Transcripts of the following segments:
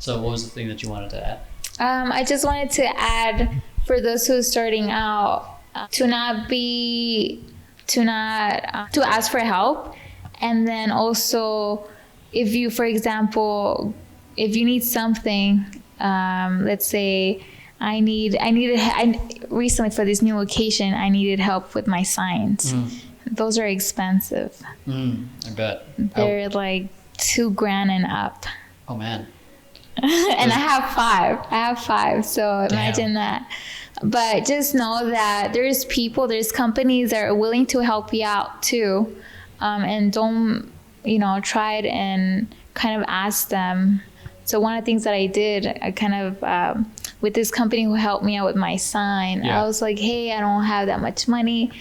So what was the thing that you wanted to add? I just wanted to add for those who are starting out to ask for help, and then also if you, for example, if you need something, let's say I recently for this new occasion I needed help with my signs. Those are expensive. I bet. They're like $2,000 and up. Oh man. And I have five. So imagine that. But just know that there's companies that are willing to help you out too. And don't, try it and kind of ask them. So one of the things that I did, I kind of, with this company who helped me out with my sign, I was like, hey, I don't have that much money.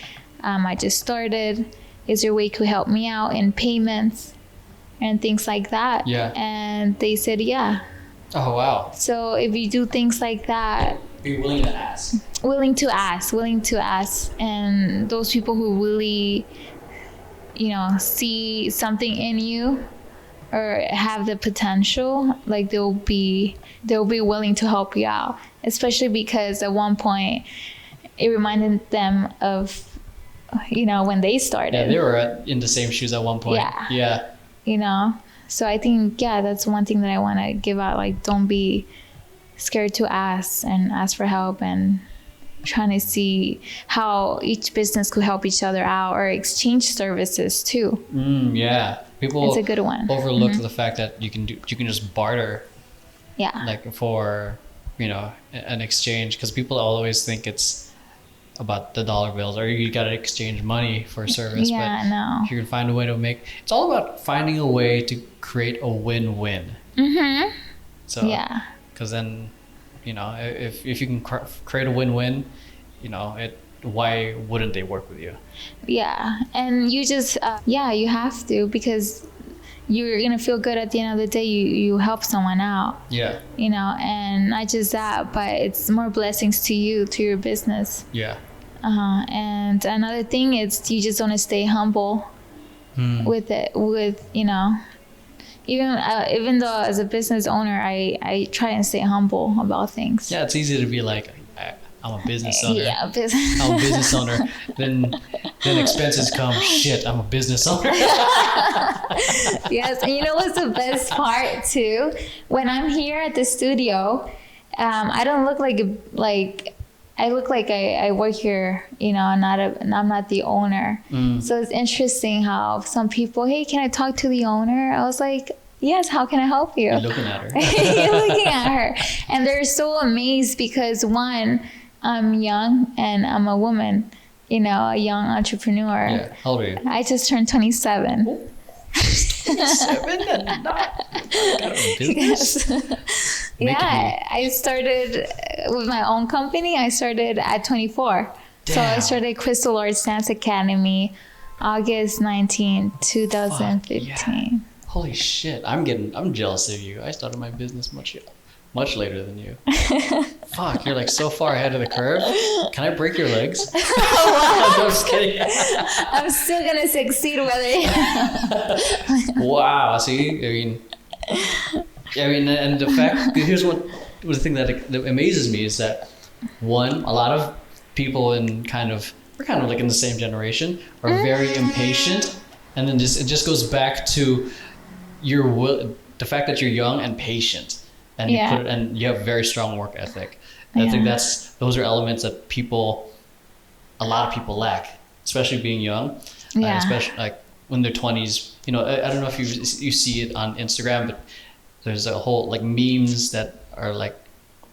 I just started. Is there a way to help me out in payments and things like that? Yeah. And they said, yeah. Oh, wow. So if you do things like that, be willing to ask. Willing to ask. And those people who really, see something in you or have the potential, like they'll be willing to help you out. Especially because at one point it reminded them of, when they started. Yeah, they were in the same shoes at one point. Yeah. So I think, that's one thing that I want to give out. Like, don't be scared to ask for help, and trying to see how each business could help each other out or exchange services too. Yeah. People it's a good one. Overlook the fact that you can just barter. Yeah. Like for, an exchange, because people always think it's about the dollar bills or you got to exchange money for a service. Yeah, but no. if you can find a way to it's all about finding a way to create a win-win. So, because then, if you can create a win-win, why wouldn't they work with you? Yeah. And you just, you have to, because you're going to feel good at the end of the day. You help someone out. Yeah. And not just that, but it's more blessings to you, to your business. Yeah. And another thing is you just want to stay humble with it, even though as a business owner, I try and stay humble about things. Yeah, it's easy to be like, I'm a business owner. Yeah, I'm a business owner. Then expenses come. Shit, I'm a business owner. Yes, and you know what's the best part too? When I'm here at the studio, I don't look like I look like I work here, and I'm not the owner. So it's interesting how some people, hey, can I talk to the owner? I was like, yes, how can I help you? You're looking at her. You're looking at her. And they're so amazed because, one, I'm young and I'm a woman, a young entrepreneur. Yeah, how old are you? I just turned 27. 27 and not got a business? Yes. Yeah, I started with my own company. I started at 24. Damn. So I started CrystalArts Dance Academy August 19, 2015. Yeah. Holy shit, I'm jealous of you. I started my business much later than you. Fuck, you're like so far ahead of the curve. Can I break your legs? Oh, wow. I'm just kidding. I'm still gonna succeed whether. Wow. See, and the fact, here's what the thing that amazes me is that, one, a lot of people we're kind of like in the same generation, are very impatient, and then it just goes back to the fact that you're young and patient. And you have very strong work ethic. And I think those are elements that a lot of people lack, especially being young. Especially like when they're 20s. I don't know if you see it on Instagram, but there's a whole like memes that are like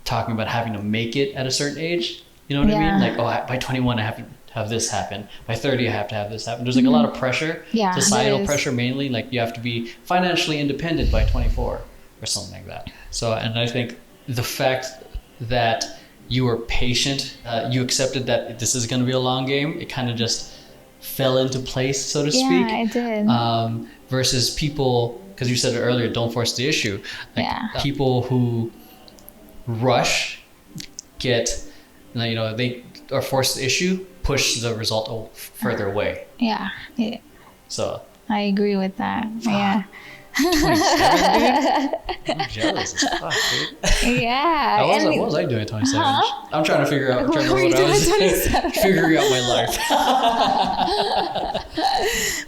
talking about having to make it at a certain age. You know what I mean? Like, by 21 I have to have this happen. By 30 I have to have this happen. There's like a lot of pressure, societal pressure mainly. Like you have to be financially independent by 24 or something like that. So, and I think the fact that you were patient, you accepted that this is going to be a long game, it kind of just fell into place, so to speak. Yeah, it did. Versus people, because you said it earlier, don't force the issue. Like people who rush they are forced the issue, push the result further away. Yeah. So. I agree with that. Yeah. 27, dude? I'm jealous as fuck, dude. Yeah. What was I doing at 27? Huh? I'm trying to figure out What were you what I was doing at 27? figuring out my life.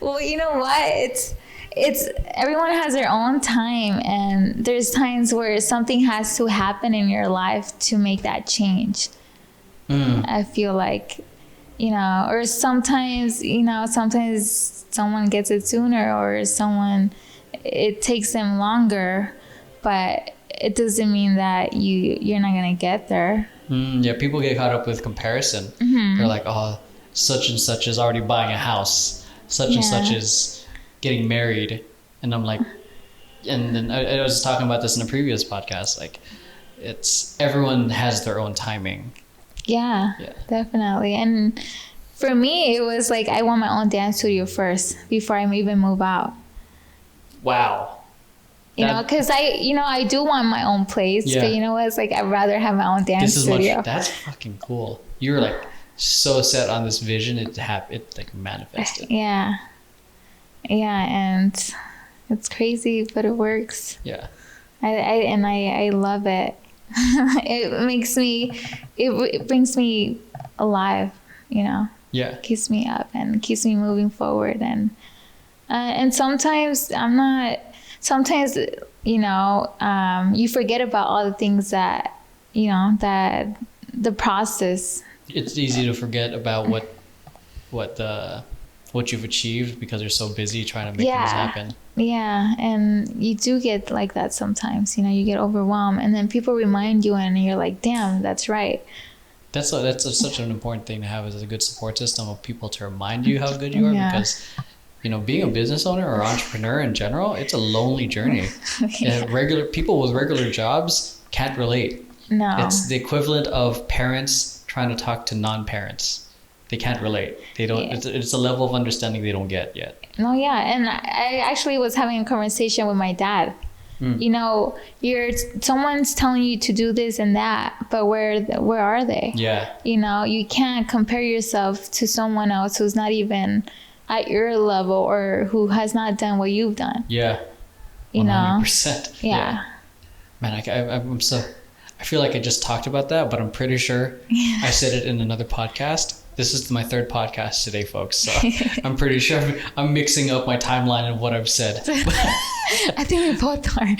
Well, you know what? It's everyone has their own time, and there's times where something has to happen in your life to make that change. I feel like, or sometimes someone gets it sooner, or it takes them longer, but it doesn't mean that you're not gonna get there. Yeah, people get caught up with comparison. They're like, oh, such and such is already buying a house, such and such is getting married, and I'm like, and then I was talking about this in a previous podcast, like, it's everyone has their own timing. Yeah, definitely. And for me, it was like I want my own dance studio first before I even move out. Wow. Because I do want my own place, but it's like I'd rather have my own dance studio. That's fucking cool. You were like so set on this vision, it like manifested. Yeah, and it's crazy, but it works. Yeah. I love it. It brings me alive, Yeah. Keeps me up and keeps me moving forward, and sometimes you forget about all the things that that the process. It's easy to forget about what you've achieved because you're so busy trying to make things happen. Yeah, and you do get like that sometimes. You get overwhelmed, and then people remind you, and you're like, "Damn, that's right." That's such an important thing to have, is a good support system of people to remind you how good you are. Because being a business owner or entrepreneur in general, it's a lonely journey. Regular people with regular jobs can't relate. No, it's the equivalent of parents trying to talk to non-parents. They can't relate. They don't. It's a level of understanding they don't get yet. No, and I actually was having a conversation with my dad. Someone's telling you to do this and that, but where are they? Yeah. You can't compare yourself to someone else who's not even at your level or who has not done what you've done. Yeah. 100%. Yeah. Man, I feel like I just talked about that, but I'm pretty sure I said it in another podcast. This is my third podcast today, folks. So I'm pretty sure I'm mixing up my timeline of what I've said. I think we both are.